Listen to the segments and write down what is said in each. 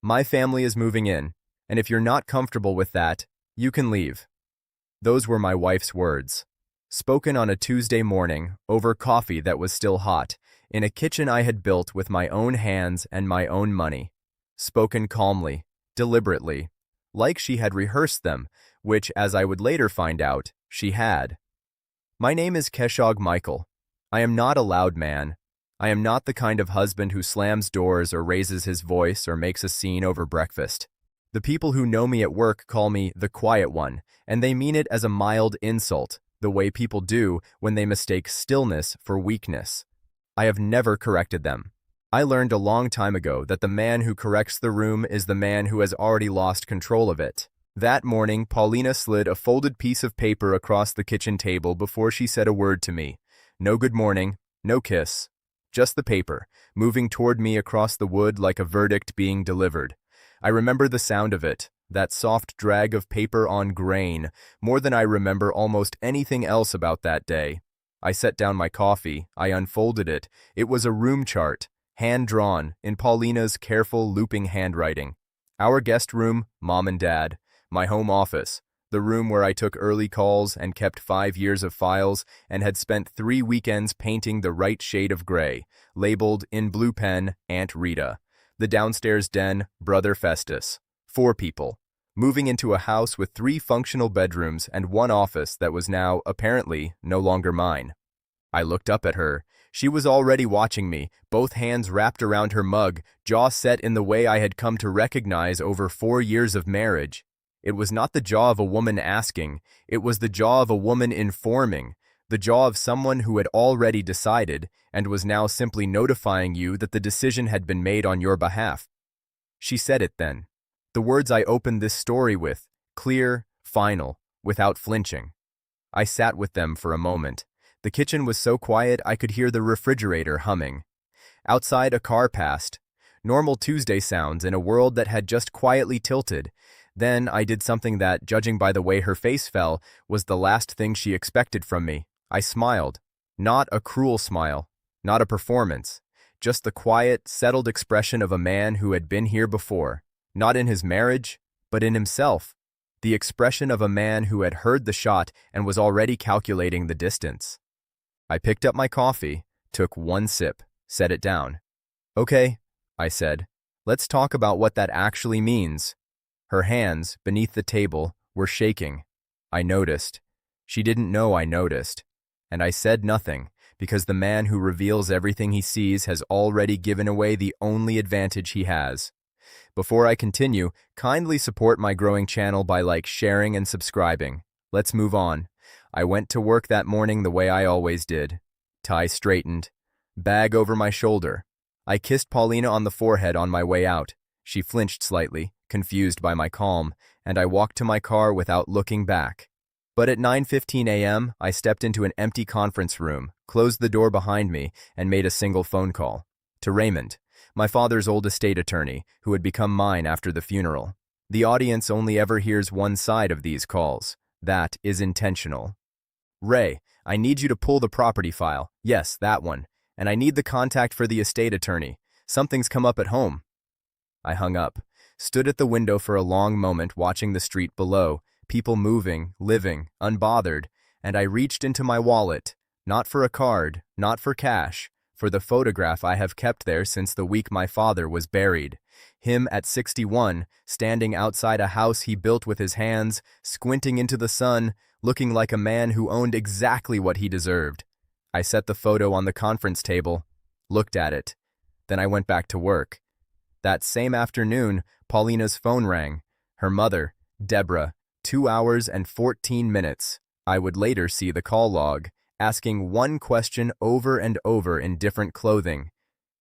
My family is moving in, and if you're not comfortable with that, you can leave." Those were my wife's words, spoken on a Tuesday morning over coffee that was still hot, in a kitchen I had built with my own hands and my own money. Spoken calmly, deliberately, like she had rehearsed them, which, as I would later find out, she had. My name is Keshog Michael. I am not a loud man. I am not the kind of husband who slams doors or raises his voice or makes a scene over breakfast. The people who know me at work call me the quiet one, and they mean it as a mild insult, the way people do when they mistake stillness for weakness. I have never corrected them. I learned a long time ago that the man who corrects the room is the man who has already lost control of it. That morning, Paulina slid a folded piece of paper across the kitchen table before she said a word to me. No good morning, no kiss. Just the paper, moving toward me across the wood like a verdict being delivered. I remember the sound of it, that soft drag of paper on grain, more than I remember almost anything else about that day. I set down my coffee, I unfolded it. It was a room chart, hand-drawn, in Paulina's careful, looping handwriting. Our guest room, Mom and Dad. My home office, the room where I took early calls and kept 5 years of files and had spent 3 weekends painting the right shade of gray, labeled, in blue pen, Aunt Rita. The downstairs den, Brother Festus. 4 people. Moving into a house with 3 functional bedrooms and 1 office that was now, apparently, no longer mine. I looked up at her. She was already watching me, both hands wrapped around her mug, jaw set in the way I had come to recognize over 4 years of marriage. It was not the jaw of a woman asking, it was the jaw of a woman informing, the jaw of someone who had already decided and was now simply notifying you that the decision had been made on your behalf. She said it then. The words I opened this story with, clear, final, without flinching. I sat with them for a moment. The kitchen was so quiet I could hear the refrigerator humming. Outside, a car passed. Normal Tuesday sounds in a world that had just quietly tilted. Then I did something that, judging by the way her face fell, was the last thing she expected from me. I smiled. Not a cruel smile. Not a performance. Just the quiet, settled expression of a man who had been here before. Not in his marriage, but in himself. The expression of a man who had heard the shot and was already calculating the distance. I picked up my coffee, took 1 sip, set it down. "Okay," I said. "Let's talk about what that actually means." Her hands, beneath the table, were shaking. I noticed. She didn't know I noticed. And I said nothing, because the man who reveals everything he sees has already given away the only advantage he has. Before I continue, kindly support my growing channel by sharing and subscribing. Let's move on. I went to work that morning the way I always did. Tie straightened. Bag over my shoulder. I kissed Paulina on the forehead on my way out. She flinched slightly, confused by my calm, and I walked to my car without looking back. But at 9:15 a.m., I stepped into an empty conference room, closed the door behind me, and made a single phone call. To Raymond, my father's old estate attorney, who had become mine after the funeral. The audience only ever hears one side of these calls. That is intentional. "Ray, I need you to pull the property file." "Yes, that one. And I need the contact for the estate attorney. Something's come up at home." I hung up, stood at the window for a long moment watching the street below, people moving, living, unbothered, and I reached into my wallet, not for a card, not for cash, for the photograph I have kept there since the week my father was buried. Him at 61, standing outside a house he built with his hands, squinting into the sun, looking like a man who owned exactly what he deserved. I set the photo on the conference table, looked at it. Then I went back to work. That same afternoon, Paulina's phone rang. Her mother, Deborah, 2 hours and 14 minutes. I would later see the call log, asking one question over and over in different clothing.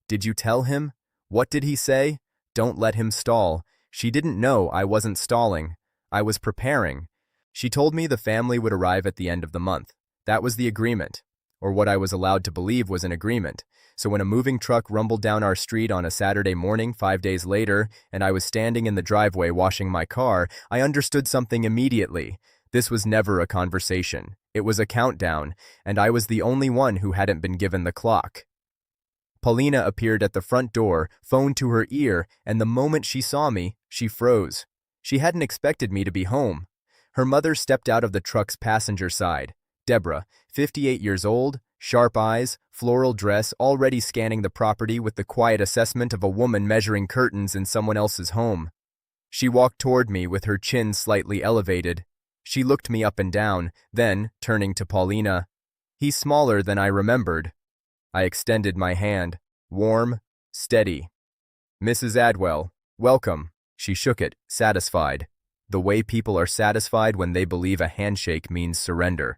"Did you tell him? What did he say? Don't let him stall." She didn't know I wasn't stalling. I was preparing. She told me the family would arrive at the end of the month. That was the agreement, or what I was allowed to believe was an agreement. So when a moving truck rumbled down our street on a Saturday morning 5 days later, and I was standing in the driveway washing my car, I understood something immediately. This was never a conversation. It was a countdown, and I was the only one who hadn't been given the clock. Paulina appeared at the front door, phone to her ear, and the moment she saw me, she froze. She hadn't expected me to be home. Her mother stepped out of the truck's passenger side. Deborah, 58 years old, sharp eyes, floral dress, already scanning the property with the quiet assessment of a woman measuring curtains in someone else's home. She walked toward me with her chin slightly elevated. She looked me up and down, then, turning to Paulina, "He's smaller than I remembered." I extended my hand, warm, steady. "Mrs. Adwell, welcome." She shook it, satisfied, the way people are satisfied when they believe a handshake means surrender.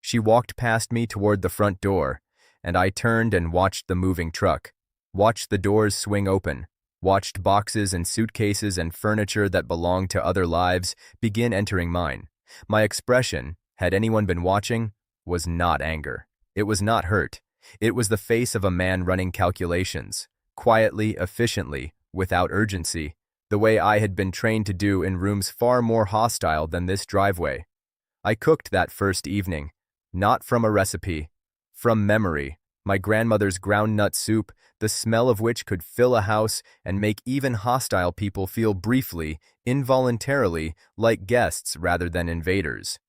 She walked past me toward the front door, and I turned and watched the moving truck, watched the doors swing open, watched boxes and suitcases and furniture that belonged to other lives begin entering mine. My expression, had anyone been watching, was not anger. It was not hurt. It was the face of a man running calculations, quietly, efficiently, without urgency, the way I had been trained to do in rooms far more hostile than this driveway. I cooked that first evening, not from a recipe, from memory, my grandmother's groundnut soup, the smell of which could fill a house and make even hostile people feel briefly, involuntarily, like guests rather than invaders.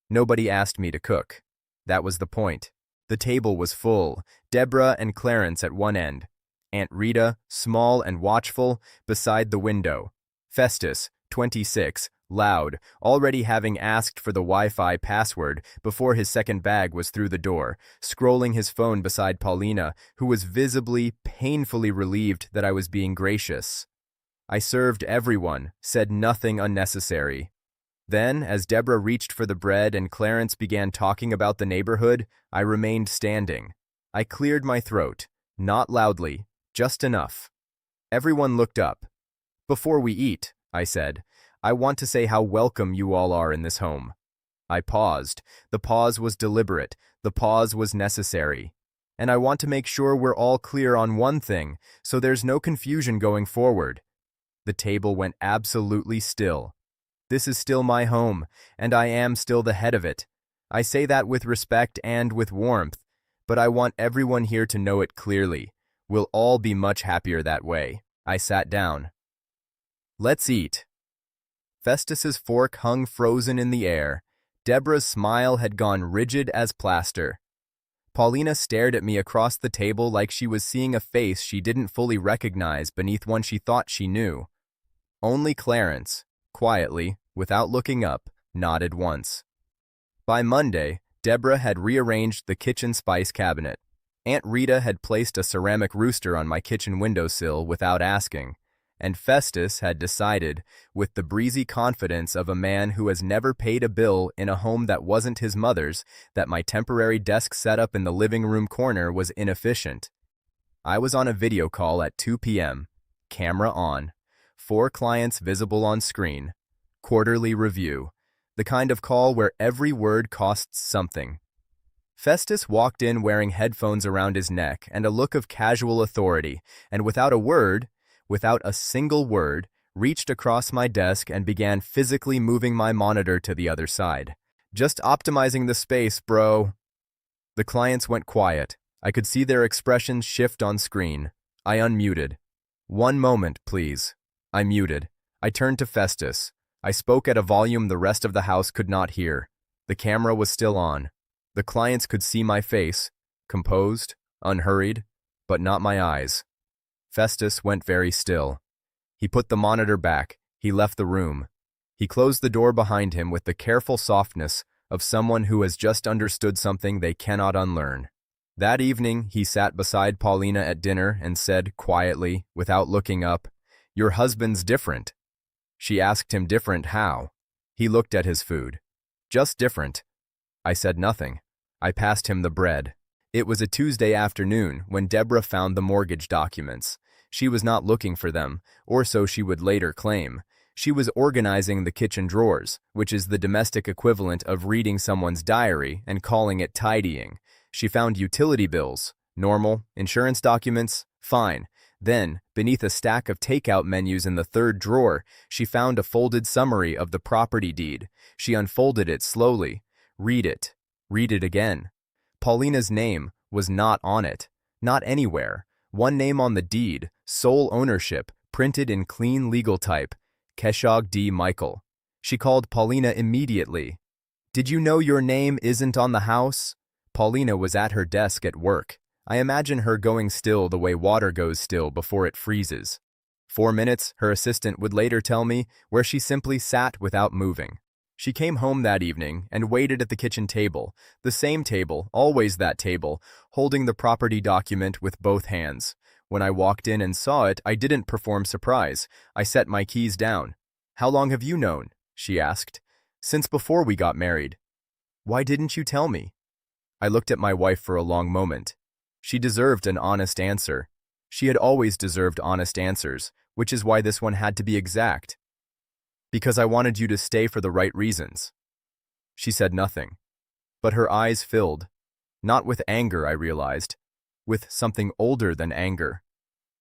Nobody asked me to cook. That was the point. The table was full, Deborah and Clarence at one end, Aunt Rita, small and watchful, beside the window, Festus, 26, loud, already having asked for the Wi-Fi password before his second bag was through the door, scrolling his phone beside Paulina, who was visibly, painfully relieved that I was being gracious. I served everyone, said nothing unnecessary. Then, as Deborah reached for the bread and Clarence began talking about the neighborhood, I remained standing. I cleared my throat, not loudly, just enough. Everyone looked up. "Before we eat," I said, "I want to say how welcome you all are in this home." I paused. The pause was deliberate. The pause was necessary. And I want to make sure we're all clear on one thing, so there's no confusion going forward. The table went absolutely still. This is still my home, and I am still the head of it. I say that with respect and with warmth, but I want everyone here to know it clearly. We'll all be much happier that way. I sat down. "Let's eat." Festus's fork hung frozen in the air. Deborah's smile had gone rigid as plaster. Paulina stared at me across the table like she was seeing a face she didn't fully recognize beneath one she thought she knew. Only Clarence, quietly, without looking up, nodded once. By Monday, Deborah had rearranged the kitchen spice cabinet. Aunt Rita had placed a ceramic rooster on my kitchen windowsill without asking, and Festus had decided, with the breezy confidence of a man who has never paid a bill in a home that wasn't his mother's, that my temporary desk setup in the living room corner was inefficient. I was on a video call at 2 p.m., camera on, 4 clients visible on screen, quarterly review, the kind of call where every word costs something. Festus walked in wearing headphones around his neck and a look of casual authority, and without a single word, reached across my desk and began physically moving my monitor to the other side. "Just optimizing the space, bro." The clients went quiet. I could see their expressions shift on screen. I unmuted. "One moment, please." I muted. I turned to Festus. I spoke at a volume the rest of the house could not hear. The camera was still on. The clients could see my face, composed, unhurried, but not my eyes. Festus went very still. He put the monitor back. He left the room. He closed the door behind him with the careful softness of someone who has just understood something they cannot unlearn. That evening, he sat beside Paulina at dinner and said quietly, without looking up, "Your husband's different." She asked him different how. He looked at his food. "Just different." I said nothing. I passed him the bread. It was a Tuesday afternoon when Deborah found the mortgage documents. She was not looking for them, or so she would later claim. She was organizing the kitchen drawers, which is the domestic equivalent of reading someone's diary and calling it tidying. She found utility bills, normal, insurance documents, fine. Then, beneath a stack of takeout menus in the third drawer, she found a folded summary of the property deed. She unfolded it slowly. Read it. Read it again. Paulina's name was not on it. Not anywhere. One name on the deed, sole ownership, printed in clean legal type, Keshog D. Michael. She called Paulina immediately. "Did you know your name isn't on the house?" Paulina was at her desk at work. I imagine her going still the way water goes still before it freezes. 4 minutes, her assistant would later tell me, where she simply sat without moving. She came home that evening and waited at the kitchen table, the same table, always that table, holding the property document with both hands. When I walked in and saw it, I didn't perform surprise. I set my keys down. "How long have you known?" she asked. "Since before we got married." "Why didn't you tell me?" I looked at my wife for a long moment. She deserved an honest answer. She had always deserved honest answers, which is why this one had to be exact. "Because I wanted you to stay for the right reasons." She said nothing, but her eyes filled. Not with anger, I realized, with something older than anger.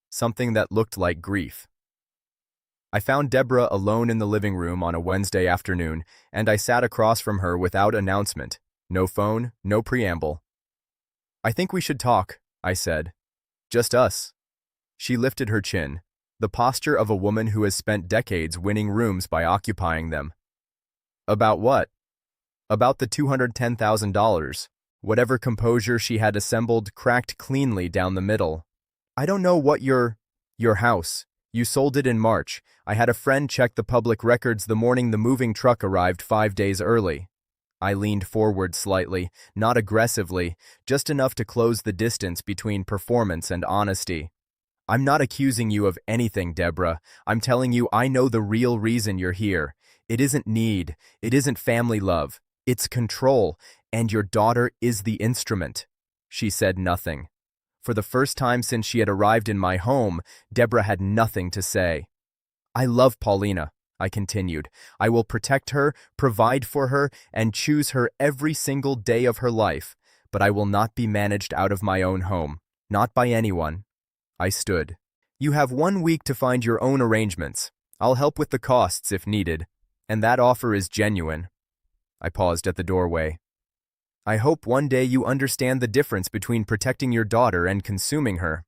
Something that looked like grief. I found Deborah alone in the living room on a Wednesday afternoon, and I sat across from her without announcement. No phone, no preamble. "I think we should talk," I said. "Just us." She lifted her chin, the posture of a woman who has spent decades winning rooms by occupying them. "About what?" "About the $210,000. Whatever composure she had assembled cracked cleanly down the middle. "I don't know what your house. You sold it in March. I had a friend check the public records the morning the moving truck arrived 5 days early." I leaned forward slightly, not aggressively, just enough to close the distance between performance and honesty. "I'm not accusing you of anything, Deborah. I'm telling you I know the real reason you're here. It isn't need. It isn't family love. It's control, and your daughter is the instrument." She said nothing. For the first time since she had arrived in my home, Deborah had nothing to say. "I love Paulina," I continued. "I will protect her, provide for her, and choose her every single day of her life, but I will not be managed out of my own home, not by anyone." I stood. "You have 1 week to find your own arrangements. I'll help with the costs if needed, and that offer is genuine." I paused at the doorway. "I hope one day you understand the difference between protecting your daughter and consuming her."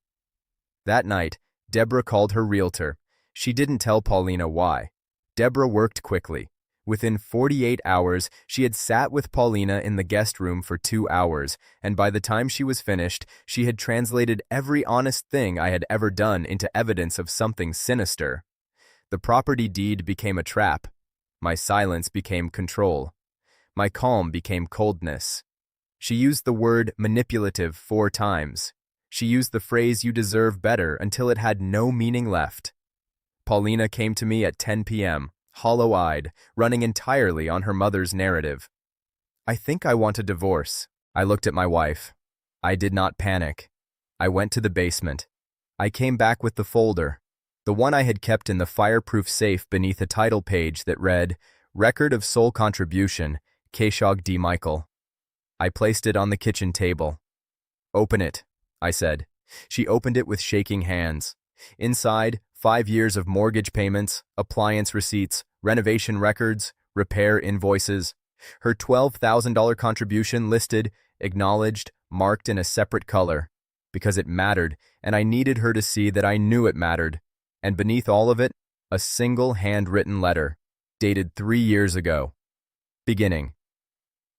That night, Deborah called her realtor. She didn't tell Paulina why. Deborah worked quickly. Within 48 hours, she had sat with Paulina in the guest room for 2 hours, and by the time she was finished, she had translated every honest thing I had ever done into evidence of something sinister. The property deed became a trap. My silence became control. My calm became coldness. She used the word manipulative 4 times. She used the phrase "you deserve better" until it had no meaning left. Paulina came to me at 10 p.m., hollow-eyed, running entirely on her mother's narrative. "I think I want a divorce." I looked at my wife. I did not panic. I went to the basement. I came back with the folder, the one I had kept in the fireproof safe beneath a title page that read, "Record of Sole Contribution, Keshog D. Michael." I placed it on the kitchen table. "Open it," I said. She opened it with shaking hands. Inside, 5 years of mortgage payments, appliance receipts, renovation records, repair invoices. Her $12,000 contribution listed, acknowledged, marked in a separate color, because it mattered, and I needed her to see that I knew it mattered. And beneath all of it, a single handwritten letter, dated 3 years ago. Beginning.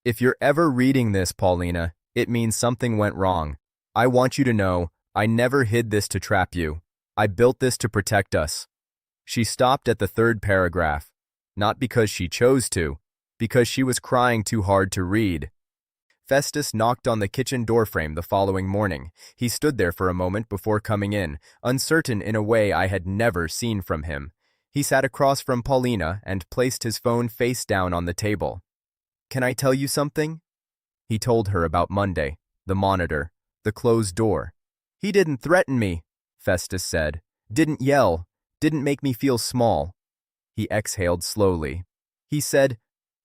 "If you're ever reading this, Paulina, it means something went wrong. I want you to know, I never hid this to trap you. I built this to protect us." She stopped at the 3rd paragraph, not because she chose to, because she was crying too hard to read. Festus knocked on the kitchen doorframe the following morning. He stood there for a moment before coming in, uncertain in a way I had never seen from him. He sat across from Paulina and placed his phone face down on the table. "Can I tell you something?" He told her about Monday, the monitor, the closed door. "He didn't threaten me," Festus said. "Didn't yell. Didn't make me feel small." He exhaled slowly. He said,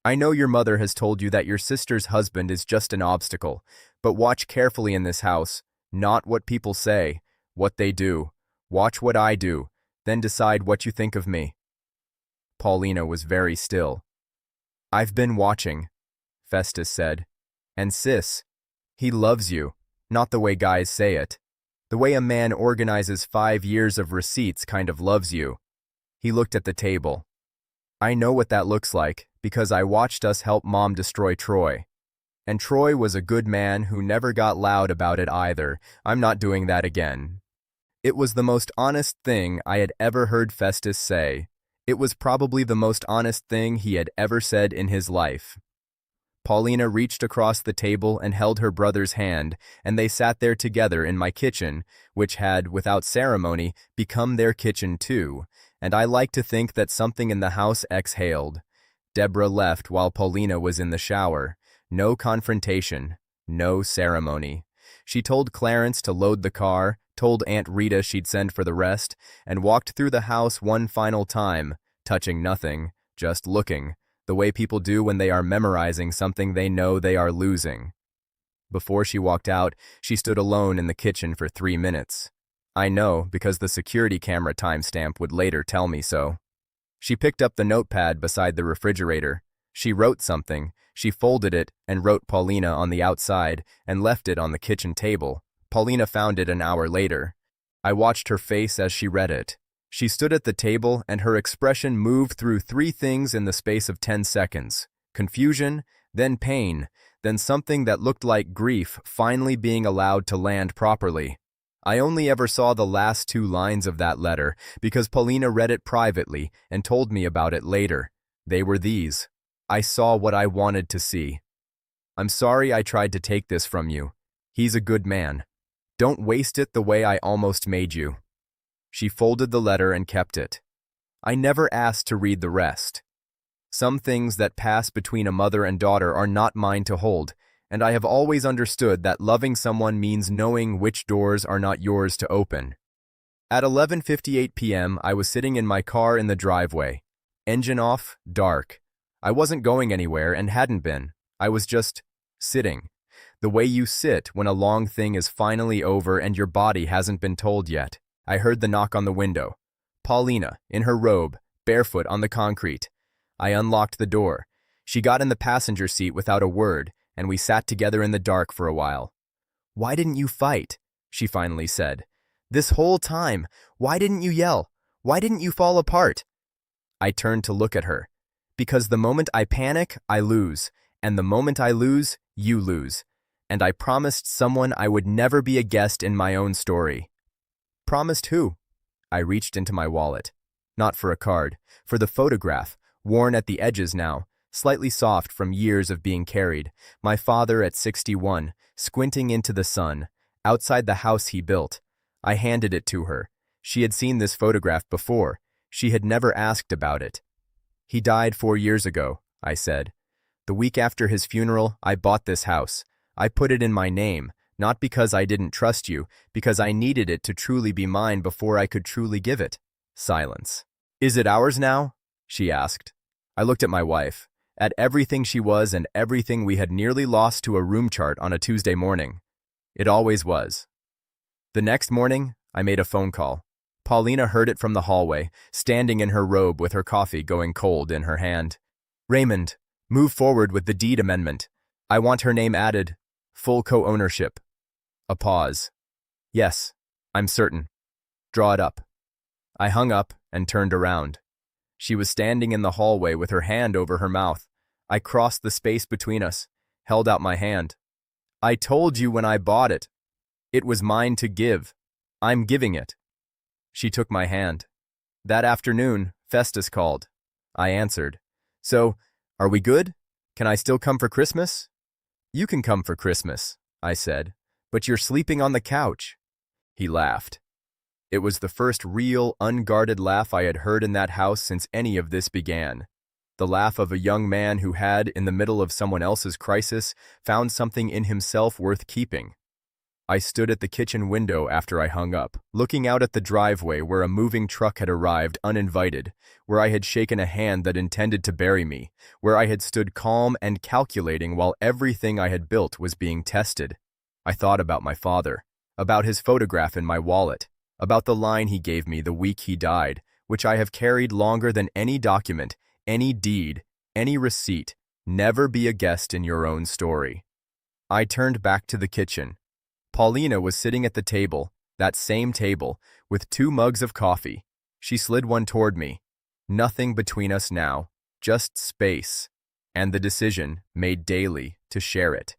"I know your mother has told you that your sister's husband is just an obstacle, but watch carefully in this house. Not what people say, what they do. Watch what I do, then decide what you think of me." Paulina was very still. "I've been watching," Festus said. "And sis, he loves you, not the way guys say it." The way a man organizes 5 years of receipts kind of loves you. He looked at the table. I know what that looks like because I watched us help Mom destroy Troy. And Troy was a good man who never got loud about it either. I'm not doing that again. It was the most honest thing I had ever heard Festus say. It was probably the most honest thing he had ever said in his life. Paulina reached across the table and held her brother's hand, and they sat there together in my kitchen, which had, without ceremony, become their kitchen too, and I like to think that something in the house exhaled. Deborah left while Paulina was in the shower. No confrontation, no ceremony. She told Clarence to load the car, told Aunt Rita she'd send for the rest, and walked through the house one final time, touching nothing, just looking, the way people do when they are memorizing something they know they are losing. Before she walked out, she stood alone in the kitchen for 3 minutes. I know, because the security camera timestamp would later tell me so. She picked up the notepad beside the refrigerator. She wrote something. She folded it and wrote Paulina on the outside and left it on the kitchen table. Paulina found it an hour later. I watched her face as she read it. She stood at the table and her expression moved through 3 things in the space of 10 seconds. Confusion, then pain, then something that looked like grief finally being allowed to land properly. I only ever saw the last 2 lines of that letter because Paulina read it privately and told me about it later. They were these. I saw what I wanted to see. I'm sorry I tried to take this from you. He's a good man. Don't waste it the way I almost made you. She folded the letter and kept it. I never asked to read the rest. Some things that pass between a mother and daughter are not mine to hold, and I have always understood that loving someone means knowing which doors are not yours to open. At 11:58 p.m., I was sitting in my car in the driveway. Engine off, dark. I wasn't going anywhere and hadn't been. I was just sitting. The way you sit when a long thing is finally over and your body hasn't been told yet. I heard the knock on the window. Paulina, in her robe, barefoot on the concrete. I unlocked the door. She got in the passenger seat without a word, and we sat together in the dark for a while. "Why didn't you fight?" she finally said. "This whole time, why didn't you yell? Why didn't you fall apart?" I turned to look at her. Because the moment I panic, I lose, and the moment I lose, you lose. And I promised someone I would never be a guest in my own story. Promised who? I reached into my wallet. Not for a card, for the photograph, worn at the edges now, slightly soft from years of being carried. My father at 61, squinting into the sun, outside the house he built. I handed it to her. She had seen this photograph before. She had never asked about it. "He died 4 years ago," I said. "The week after his funeral, I bought this house. I put it in my name, not because I didn't trust you, because I needed it to truly be mine before I could truly give it." Silence. "Is it ours now?" she asked. I looked at my wife, at everything she was and everything we had nearly lost to a room chart on a Tuesday morning. It always was. The next morning, I made a phone call. Paulina heard it from the hallway, standing in her robe with her coffee going cold in her hand. "Raymond, move forward with the deed amendment. I want her name added. Full co-ownership." A pause. "Yes, I'm certain. Draw it up." I hung up and turned around. She was standing in the hallway with her hand over her mouth. I crossed the space between us, held out my hand. "I told you when I bought it. It was mine to give. I'm giving it." She took my hand. That afternoon, Festus called. I answered. "So, are we good? Can I still come for Christmas?" "You can come for Christmas," I said, "but you're sleeping on the couch." He laughed. It was the first real, unguarded laugh I had heard in that house since any of this began. The laugh of a young man who had, in the middle of someone else's crisis, found something in himself worth keeping. I stood at the kitchen window after I hung up, looking out at the driveway where a moving truck had arrived uninvited, where I had shaken a hand that intended to bury me, where I had stood calm and calculating while everything I had built was being tested. I thought about my father, about his photograph in my wallet, about the line he gave me the week he died, which I have carried longer than any document, any deed, any receipt. Never be a guest in your own story. I turned back to the kitchen. Paulina was sitting at the table, That same table, with 2 mugs of coffee. She slid one toward me. Nothing between us now, just space, and the decision, made daily, to share it.